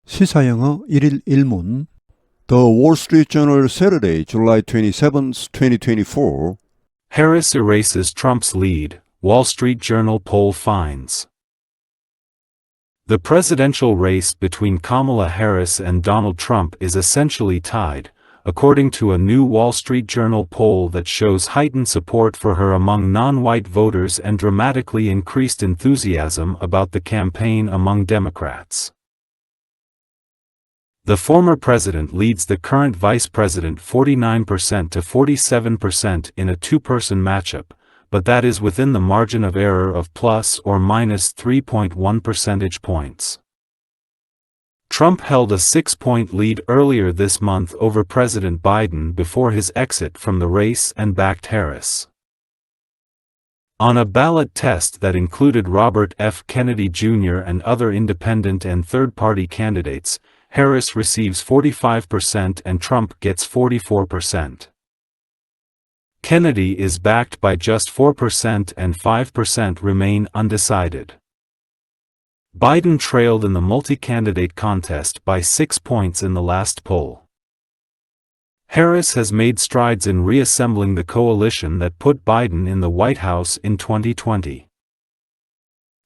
시사영어 1일 1문 The Wall Street Journal Saturday, July 27, 2024 Harris erases Trump's lead, Wall Street Journal poll finds. The presidential race between Kamala Harris and Donald Trump is essentially tied, according to a new Wall Street Journal poll that shows heightened support for her among non-white voters and dramatically increased enthusiasm about the campaign among Democrats. The former president leads the current vice president 49% to 47% in a two-person matchup, but that is within the margin of error of plus or minus 3.1 percentage points. Trump held a 6-point lead earlier this month over President Biden before his exit from the race and backed Harris. On a ballot test that included Robert F. Kennedy Jr. and other independent and third-party candidates, Harris receives 45% and Trump gets 44%. Kennedy is backed by just 4% and 5% remain undecided. Biden trailed in the multi-candidate contest by 6 points in the last poll. Harris has made strides in reassembling the coalition that put Biden in the White House in 2020.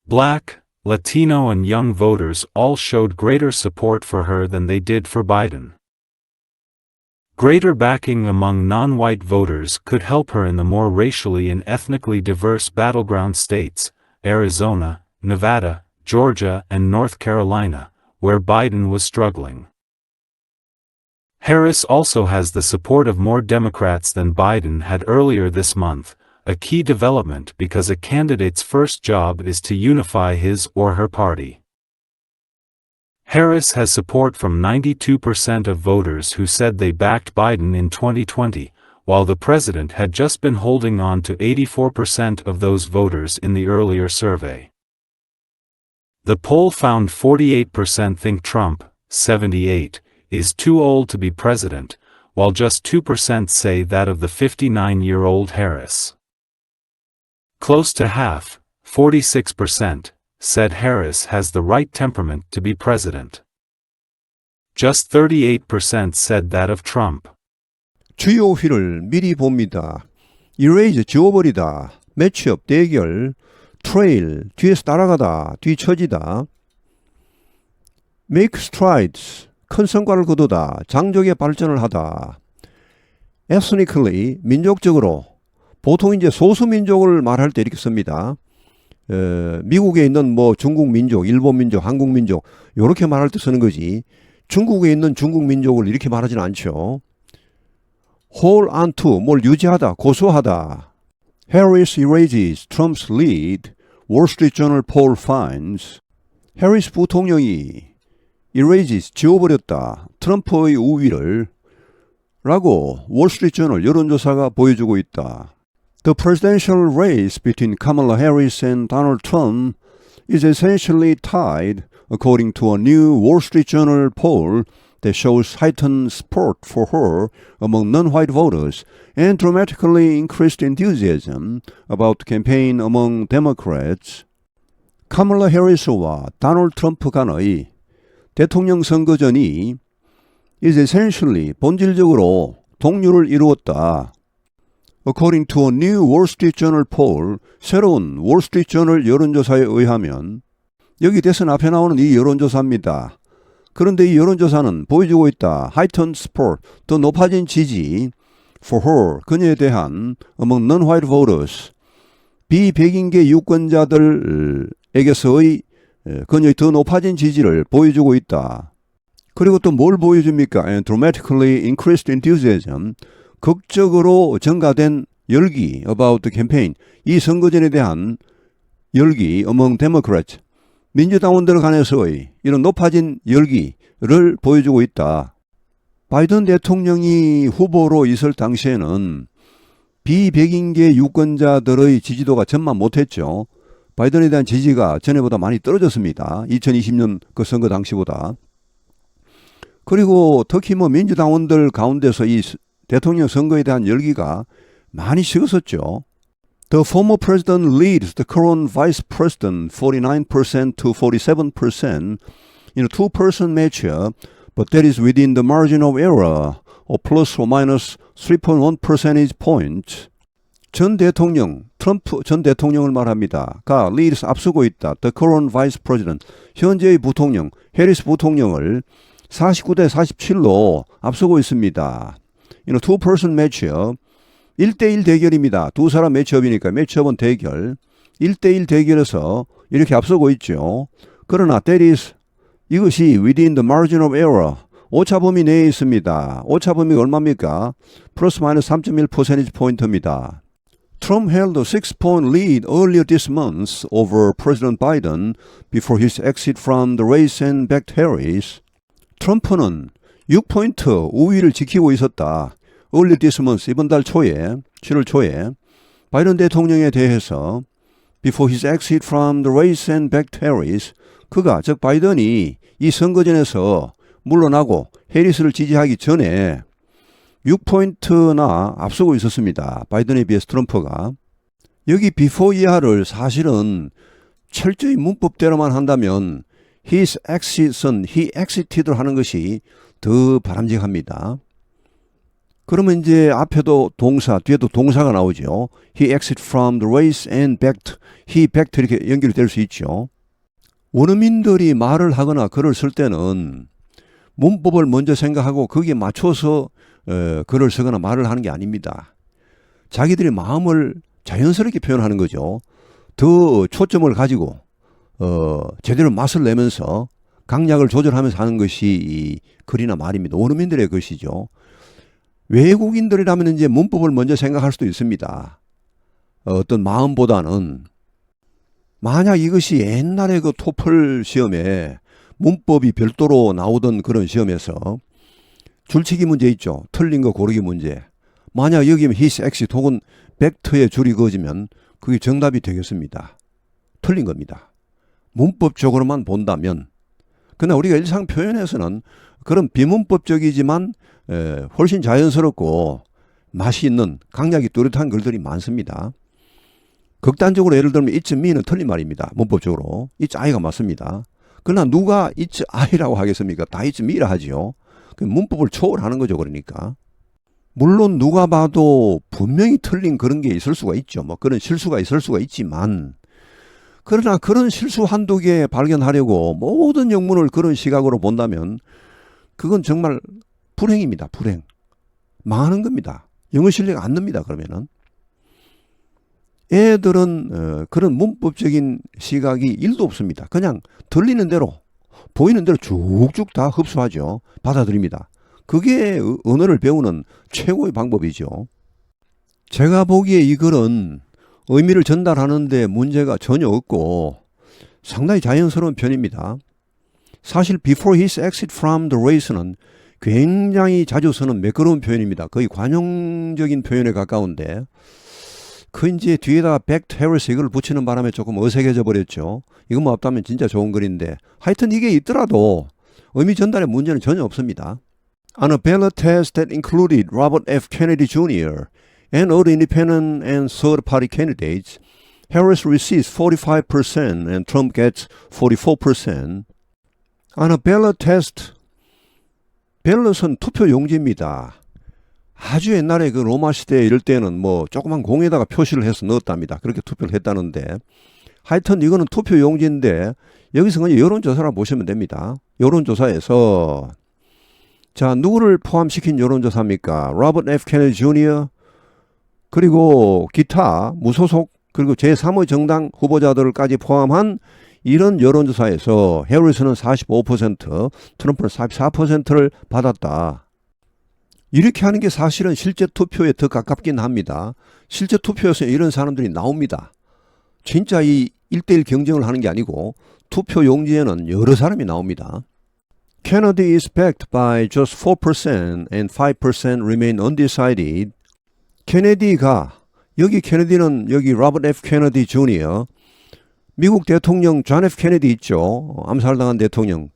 Black, Latino and young voters all showed greater support for her than they did for Biden. Greater backing among non-white voters could help her in the more racially and ethnically diverse battleground states, Arizona, Nevada, Georgia and North Carolina, where Biden was struggling. Harris also has the support of more Democrats than Biden had earlier this month, a key development because a candidate's first job is to unify his or her party. Harris has support from 92% of voters who said they backed Biden in 2020, while the president had just been holding on to 84% of those voters in the earlier survey. The poll found 48% think Trump, 78, is too old to be president, while just 2% say that of the 59-year-old Harris. Close to half, 46%, said Harris has the right temperament to be president. Just 38% said that of Trump. 주요 휠을 미리 봅니다. Erase 지워버리다, 매치업 대결, 트레일 뒤에서 따라가다, 뒤처지다. Make strides 큰 성과를 거두다, 장족의 발전을 하다. Ethnically 민족적으로 보통 이제 소수민족을 말할 때 이렇게 씁니다. 미국에 있는 뭐 중국민족, 일본민족, 한국민족 이렇게 말할 때 쓰는 거지. 중국에 있는 중국민족을 이렇게 말하지는 않죠. Hold on to, 뭘 유지하다, 고수하다. Harris erases Trump's lead, Wall Street Journal poll finds. 해리스 부통령이 erases, 지워버렸다. 트럼프의 우위를 라고 월스트리트저널 여론조사가 보여주고 있다. The presidential race between Kamala Harris and Donald Trump is essentially tied, according to a new Wall Street Journal poll that shows heightened support for her among non-white voters and dramatically increased enthusiasm about the campaign among Democrats. 카멀라 해리스와 도널드 트럼프 간의 대통령 선거전이 is essentially 본질적으로 동률을 이루었다. According to a new Wall Street Journal poll, 새로운 Wall Street Journal 여론조사에 의하면 여기 대선 앞에 나오는 이 여론조사입니다. 그런데 이 여론조사는 보여주고 있다. heightened support, 더 높아진 지지 for her, 그녀에 대한 among non-white voters, 비백인계 유권자들에게서의 그녀의 더 높아진 지지를 보여주고 있다. 그리고 또 뭘 보여줍니까? And dramatically increased enthusiasm, 극적으로 증가된 열기 about the campaign, 이 선거전에 대한 열기 among Democrats, 민주당원들 간에서의 이런 높아진 열기를 보여주고 있다. 바이든 대통령이 후보로 있을 당시에는 비백인계 유권자들의 지지도가 전만 못했죠. 바이든에 대한 지지가 전에보다 많이 떨어졌습니다. 2020년 그 선거 당시보다. 그리고 특히 뭐 민주당원들 가운데서 이 대통령 선거에 대한 열기가 많이 식었었죠. The former president leads the current vice president 49% to 47% in a two-person matchup, but that is within the margin of error of plus or minus 3.1 percentage points. 전 대통령, 트럼프 전 대통령을 말합니다. 가 leads 앞서고 있다. The current vice president, 현재의 부통령, 해리스 부통령을 49대 47로 앞서고 있습니다. In a two-person matchup, 1대1 대결입니다. 두 사람 매치업이니까 매치업은 대결. 1대1 대결에서 이렇게 앞서고 있죠. 그러나 that is, 이것이 within the margin of error, 오차 범위 내에 있습니다. 오차 범위가 얼마입니까? 플러스 마이너스 3.1 퍼센티지 포인트입니다. Trump held a 6-point lead earlier this month over President Biden before his exit from the race and backed Harris. 트럼프는 6포인트 우위를 지키고 있었다. earlier this month, 이번 달 초에, 7월 초에 바이든 대통령에 대해서 before his exit from the race and backed Harris, 그가 즉 바이든이 이 선거전에서 물러나고 해리스를 지지하기 전에 6포인트나 앞서고 있었습니다. 바이든에 비해서 트럼프가. 여기 before 이하를 사실은 철저히 문법대로만 한다면 his exit은 he exited 하는 것이 더 바람직합니다. 그러면 이제 앞에도 동사, 뒤에도 동사가 나오죠. He exited from the race and backed. He backed 이렇게 연결이 될 수 있죠. 원어민들이 말을 하거나 글을 쓸 때는 문법을 먼저 생각하고 거기에 맞춰서 글을 쓰거나 말을 하는 게 아닙니다. 자기들의 마음을 자연스럽게 표현하는 거죠. 더 초점을 가지고 제대로 맛을 내면서 강약을 조절하면서 하는 것이 이 글이나 말입니다. 원어민들의 것이죠. 외국인들이라면 이제 문법을 먼저 생각할 수도 있습니다. 어떤 마음보다는 만약 이것이 옛날에 그 토플 시험에 문법이 별도로 나오던 그런 시험에서 줄치기 문제 있죠. 틀린 거 고르기 문제. 만약 여기면 his exit 혹은 back의 줄이 그어지면 그게 정답이 되겠습니다. 틀린 겁니다. 문법적으로만 본다면. 그러나 우리가 일상 표현에서는 그런 비문법적이지만 훨씬 자연스럽고 맛이 있는 강약이 뚜렷한 글들이 많습니다. 극단적으로 예를 들면 it's me는 틀린 말입니다. 문법적으로. it's I가 맞습니다. 그러나 누가 it's I라고 하겠습니까? 다 it's me라 하지요. 문법을 초월하는 거죠. 그러니까. 물론 누가 봐도 분명히 틀린 그런 게 있을 수가 있죠. 뭐 그런 실수가 있을 수가 있지만 그러나 그런 실수 한두 개 발견하려고 모든 영문을 그런 시각으로 본다면 그건 정말 불행입니다. 불행. 망하는 겁니다. 영어 실력 안 늡니다. 그러면은. 애들은 그런 문법적인 시각이 1도 없습니다. 그냥 들리는 대로 보이는 대로 쭉쭉 다 흡수하죠. 받아들입니다. 그게 언어를 배우는 최고의 방법이죠. 제가 보기에 이 글은 의미를 전달하는데 문제가 전혀 없고 상당히 자연스러운 편입니다. 사실 before his exit from the race는 굉장히 자주 쓰는 매끄러운 표현입니다. 거의 관용적인 표현에 가까운데 그 이제 뒤에다가 backed Harris 이걸 붙이는 바람에 조금 어색해져 버렸죠. 이것만 없다면 진짜 좋은 글인데 하여튼 이게 있더라도 의미 전달에 문제는 전혀 없습니다. On a ballot test that included Robert F. Kennedy Jr. and other independent and third-party candidates, Harris receives 45% and Trump gets 44%. On a ballot test, 밸럿은 투표 용지입니다. 아주 옛날에 그 로마 시대 이럴 때는 뭐 조그만 공에다가 표시를 해서 넣었답니다. 그렇게 투표를 했다는데 하여튼 이거는 투표 용지인데 여기서 그냥 여론조사라고 보시면 됩니다. 여론조사에서 자 누구를 포함시킨 여론조사입니까? 로버트 F. 케네디 주니어 그리고 기타 무소속 그리고 제3의 정당 후보자들까지 포함한 이런 여론조사에서 해리스는 45%, 트럼프는 44%를 받았다. 이렇게 하는 게 사실은 실제 투표에 더 가깝긴 합니다. 실제 투표에서 이런 사람들이 나옵니다. 진짜 이 1대1 경쟁을 하는 게 아니고 투표 용지에는 여러 사람이 나옵니다. Kennedy is backed by just 4% and 5% remain undecided. 케네디가 여기 케네디는 여기 로버트 F. 케네디 주니어 미국 대통령 존 F. 케네디 있죠. 암살당한 대통령.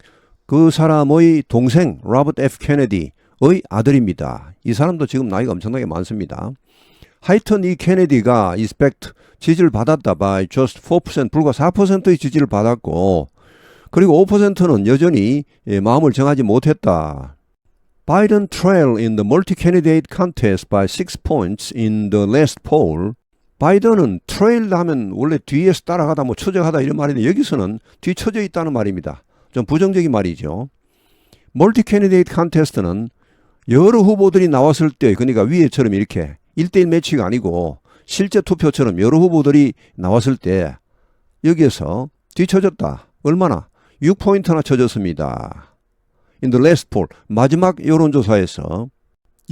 그 사람의 동생 로버트 F. 케네디의 아들입니다. 이 사람도 지금 나이가 엄청나게 많습니다. 하여튼 이 케네디가 is backed 지지를 받았다 by just 4% 불과 4%의 지지를 받았고 그리고 5%는 여전히 마음을 정하지 못했다. Biden trailed in the multi-candidate contest by 6 points in the last poll. 바이든은 트레일 하면 원래 뒤에서 따라가다 뭐 처져가다 이런 말인데 여기서는 뒤처져 있다는 말입니다. 좀 부정적인 말이죠. 멀티-캐디데이트 컨테스트는 여러 후보들이 나왔을 때, 그러니까 위에처럼 이렇게 1대1 매치가 아니고 실제 투표처럼 여러 후보들이 나왔을 때 여기에서 뒤처졌다. 얼마나? 6포인트나 쳐졌습니다. In the last poll, 마지막 여론조사에서.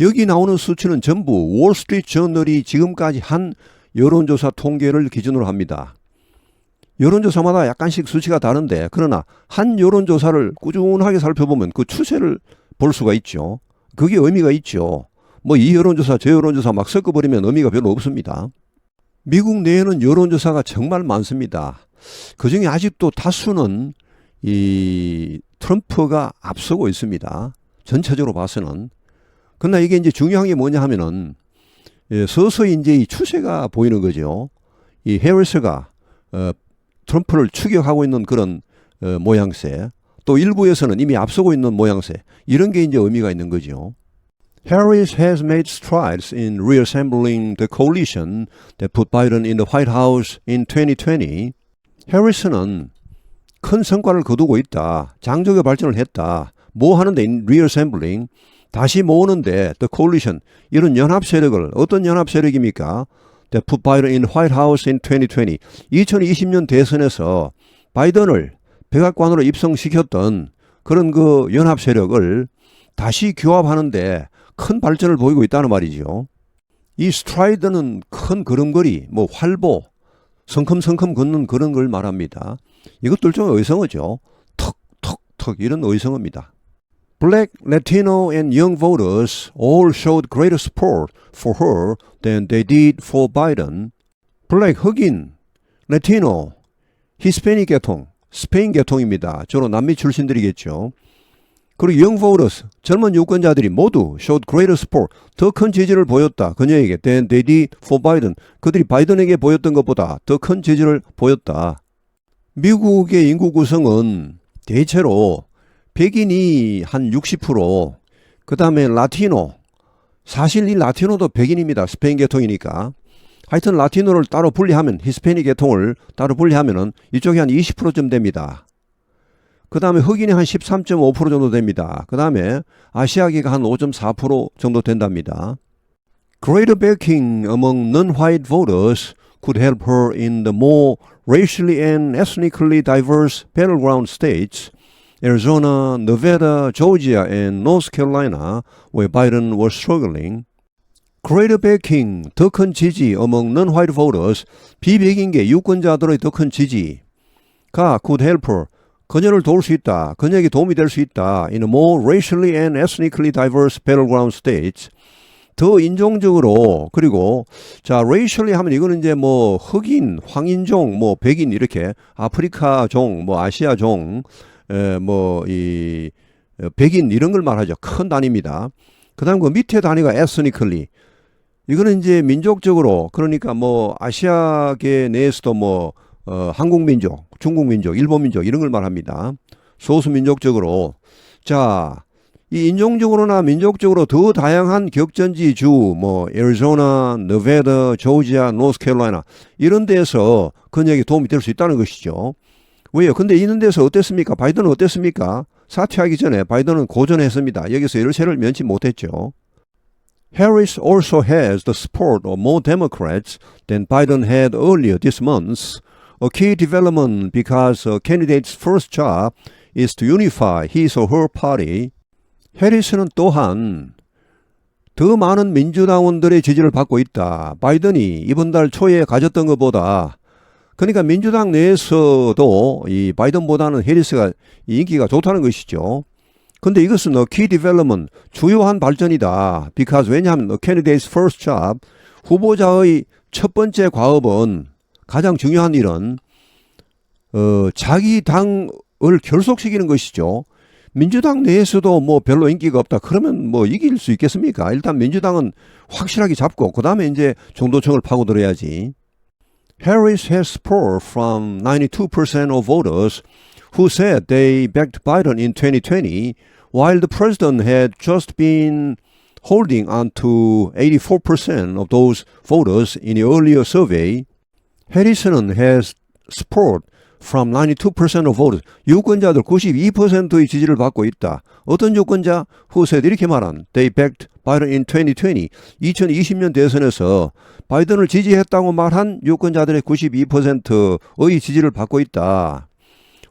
여기 나오는 수치는 전부 월스트리트 저널이 지금까지 한 여론조사 통계를 기준으로 합니다. 여론조사마다 약간씩 수치가 다른데, 그러나 한 여론조사를 꾸준하게 살펴보면 그 추세를 볼 수가 있죠. 그게 의미가 있죠. 뭐 이 여론조사 저 여론조사 막 섞어버리면 의미가 별로 없습니다. 미국 내에는 여론조사가 정말 많습니다. 그중에 아직도 다수는 이 트럼프가 앞서고 있습니다. 전체적으로 봐서는. 그러나 이게 이제 중요한 게 뭐냐 하면은 서서히 이제 이 추세가 보이는 거죠. 이 해리스가 트럼프를 추격하고 있는 그런 모양새, 또 일부에서는 이미 앞서고 있는 모양새, 이런 게 이제 의미가 있는 거죠. Harris has made strides in reassembling the coalition that put Biden in the White House in 2020. 해리스는 큰 성과를 거두고 있다. 장족의 발전을 했다. 뭐 하는데? in reassembling. 다시 모으는데 the coalition. 이런 연합 세력을, 어떤 연합 세력입니까? that put Biden in the White House in 2020. 2020년 대선에서 바이든을 백악관으로 입성시켰던 그런 그 연합 세력을 다시 규합하는데 큰 발전을 보이고 있다는 말이죠. 이 스트라이드는 큰 걸음걸이, 뭐 활보, 성큼성큼 걷는 그런 걸 말합니다. 이것도 일종의 의성어죠. 턱턱턱 이런 의성어입니다. Black, Latino and young voters all showed greater support for her than they did for Biden. 블랙, 흑인, 레티노, 히스패닉 계통, 스페인 계통입니다. 주로 남미 출신들이겠죠. 그리고 young voters, 젊은 유권자들이 모두 showed greater support, 더 큰 지지를 보였다. 그녀에게 than they did for Biden. 그들이 바이든에게 보였던 것보다 더 큰 지지를 보였다. 미국의 인구 구성은 대체로 백인이 한 60%, 그 다음에 라티노, 사실 이 라티노도 백인입니다. 스페인 계통이니까. 하여튼 라티노를 따로 분리하면, 히스패닉 계통을 따로 분리하면은 이쪽이 한 20%쯤 됩니다. 그 다음에 흑인이 한 13.5% 정도 됩니다. 그 다음에 아시아계가 한 5.4% 정도 된답니다. Greater backing among non-white voters could help her in the more racially and ethnically diverse battleground states, Arizona, Nevada, Georgia, and North Carolina, where Biden was struggling. Greater backing, 더 큰 지지 among non-white voters, 비백인계 유권자들의 더 큰 지지가 could help her, 그녀를 도울 수 있다, 그녀에게 도움이 될 수 있다. In a more racially and ethnically diverse battleground states, 더 인종적으로, 그리고 자 racially 하면 이거는 이제 뭐 흑인, 황인종, 뭐 백인 이렇게 아프리카종, 뭐 아시아종, 뭐 이 백인 이런 걸 말하죠. 큰 단위입니다. 그다음 그 밑에 단위가 ethnically. 이거는 이제 민족적으로, 그러니까 뭐 아시아계 내에서도 뭐 한국민족, 중국민족, 일본민족 이런 걸 말합니다. 소수민족적으로. 자, 이 인종적으로나 민족적으로 더 다양한 격전지 주, 뭐 애리조나, 네바다, 조지아, 노스캐롤라이나 이런 데서 그녀에게 도움이 될 수 있다는 것이죠. 왜요? 근데 이런 데서 어땠습니까? 바이든은 어땠습니까? 사퇴하기 전에 바이든은 고전했습니다. 여기서 열세를 면치 못했죠. Harris also has the support of more Democrats than Biden had earlier this month. A key development because a candidate's first job is to unify his or her party. 해리스는 또한 더 많은 민주당원들의 지지를 받고 있다. 바이든이 이번 달 초에 가졌던 것보다, 그러니까 민주당 내에서도 이 바이든보다는 해리스가 인기가 좋다는 것이죠. 근데 이것은 a key development, 주요한 발전이다. Because 왜냐하면 a candidate's first job, 후보자의 첫 번째 과업은, 가장 중요한 일은 자기 당을 결속시키는 것이죠. 민주당 내에서도 뭐 별로 인기가 없다. 그러면 뭐 이길 수 있겠습니까? 일단 민주당은 확실하게 잡고 그 다음에 이제 중도층을 파고들어야지. Harris has support from 92% of voters who said they backed Biden in 2020 while the president had just been holding on to 84% of those voters in the earlier survey. Harrison has support from 92% of voters. 유권자들 92%의 지지를 받고 있다. 어떤 유권자? Who said 이렇게 말한 They backed Biden in 2020. 2020년 대선에서 바이든을 지지했다고 말한 유권자들의 92%의 지지를 받고 있다.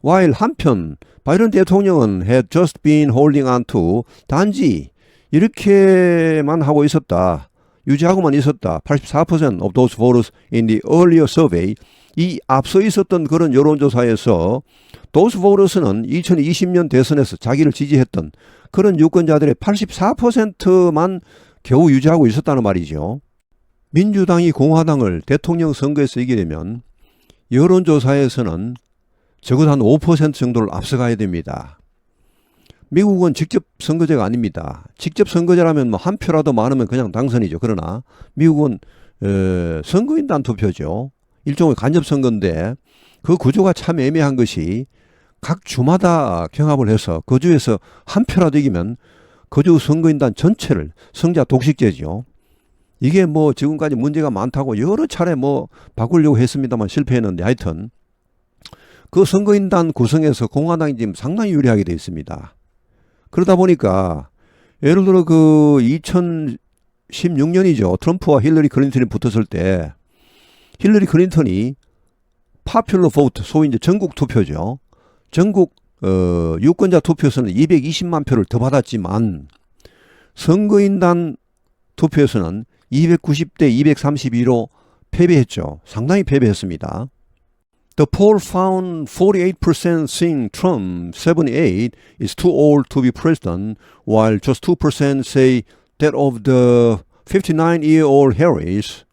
While 한편 바이든 대통령은 had just been holding on to 단지 이렇게만 하고 있었다. 유지하고만 있었다. 84% of those voters in the earlier survey. 이 앞서 있었던 그런 여론조사에서 those voters는 2020년 대선에서 자기를 지지했던 그런 유권자들의 84%만 겨우 유지하고 있었다는 말이죠. 민주당이 공화당을 대통령 선거에서 이기려면 여론조사에서는 적어도 한 5% 정도를 앞서가야 됩니다. 미국은 직접 선거제가 아닙니다. 직접 선거제라면 뭐 한 표라도 많으면 그냥 당선이죠. 그러나 미국은 선거인단 투표죠. 일종의 간접 선거인데 그 구조가 참 애매한 것이 각 주마다 경합을 해서 그 주에서 한 표라도 이기면 그 주 선거인단 전체를 승자 독식제죠. 이게 뭐 지금까지 문제가 많다고 여러 차례 뭐 바꾸려고 했습니다만 실패했는데 하여튼 그 선거인단 구성에서 공화당이 지금 상당히 유리하게 되어 있습니다. 그러다 보니까 예를 들어 그 2016년이죠. 트럼프와 힐러리 클린턴이 붙었을 때 힐러리 클린턴이 파퓰러 보트, 소위 이제 전국 투표죠. 전국 유권자 투표에서는 220만 표를 더 받았지만 선거인단 투표에서는 290대 232로 패배했죠. 상당히 패배했습니다. The poll found 48% saying Trump, 78, is too old to be president, while just 2% say that of the 59-year-old Harris.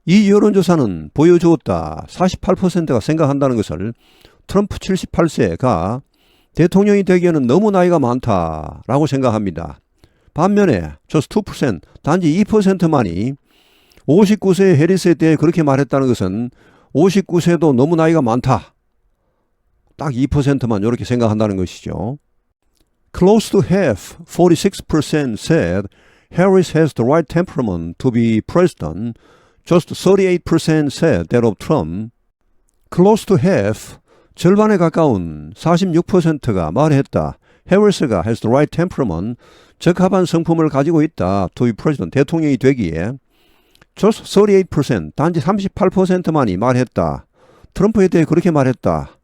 이 여론조사는 보여주었다. 48%가 생각한다는 것을 트럼프 78세가 대통령이 되기에는 너무 나이가 많다라고 생각합니다. 반면에 just 2%, 단지 2%만이 59세의 해리스에 대해 그렇게 말했다는 것은 59세도 너무 나이가 많다. 딱 2%만 이렇게 생각한다는 것이죠. Close to half, 46% said Harris has the right temperament to be president. Just 38% said that of Trump. Close to half, 절반에 가까운 46%가 말했다. 해리스가 has the right temperament, 적합한 성품을 가지고 있다. to be president, 대통령이 되기에. Just 38%, 단지 38%만이 말했다. 트럼프에 대해 그렇게 말했다.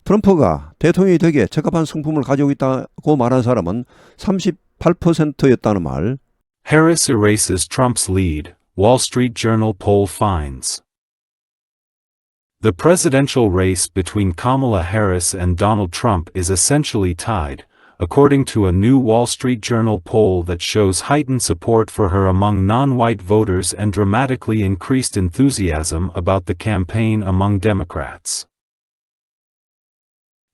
트럼프가 대통령이 되기에 적합한 성품을 가지고 있다고 말한 사람은 38%였다는 말. Harris erases Trump's lead, Wall Street Journal poll finds. The presidential race between Kamala Harris and Donald Trump is essentially tied, according to a new Wall Street Journal poll that shows heightened support for her among non-white voters and dramatically increased enthusiasm about the campaign among Democrats.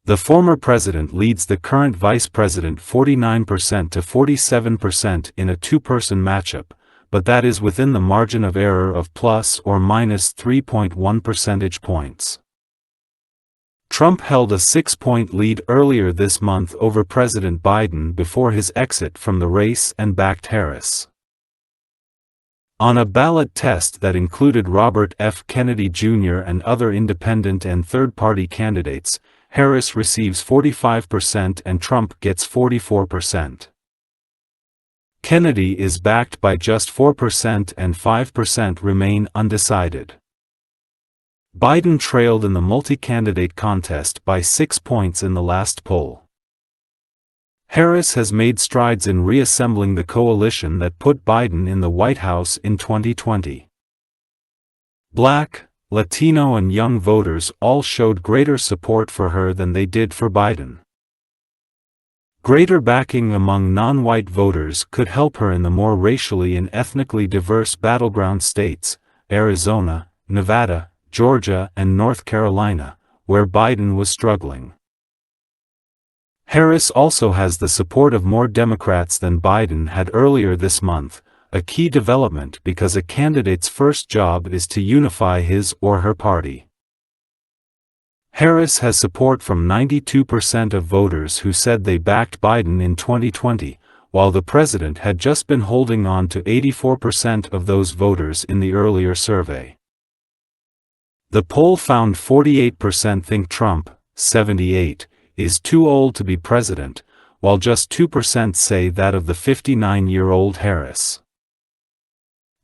The former president leads the current vice president 49% to 47% in a two-person matchup, but that is within the margin of error of plus or minus 3.1 percentage points. Trump held a 6-point lead earlier this month over President Biden before his exit from the race and backed Harris. On a ballot test that included Robert F. Kennedy Jr. and other independent and third-party candidates, Harris receives 45% and Trump gets 44%. Kennedy is backed by just 4% and 5% remain undecided. Biden trailed in the multi-candidate contest by 6 points in the last poll. Harris has made strides in reassembling the coalition that put Biden in the White House in 2020. Black, Latino and young voters all showed greater support for her than they did for Biden. Greater backing among non-white voters could help her in the more racially and ethnically diverse battleground states, Arizona, Nevada, Georgia and North Carolina, where Biden was struggling. Harris also has the support of more Democrats than Biden had earlier this month, a key development because a candidate's first job is to unify his or her party. Harris has support from 92% of voters who said they backed Biden in 2020, while the president had just been holding on to 84% of those voters in the earlier survey. The poll found 48% think Trump, 78, is too old to be president, while just 2% say that of the 59-year-old Harris.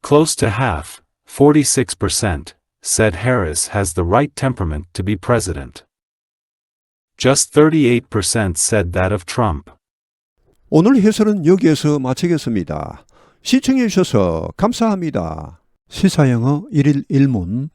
Close to half, 46%, said Harris has the right temperament to be president. Just 38% said that of Trump. 오늘 해설은 여기에서 마치겠습니다. 시청해 주셔서 감사합니다. 시사영어 1일 1문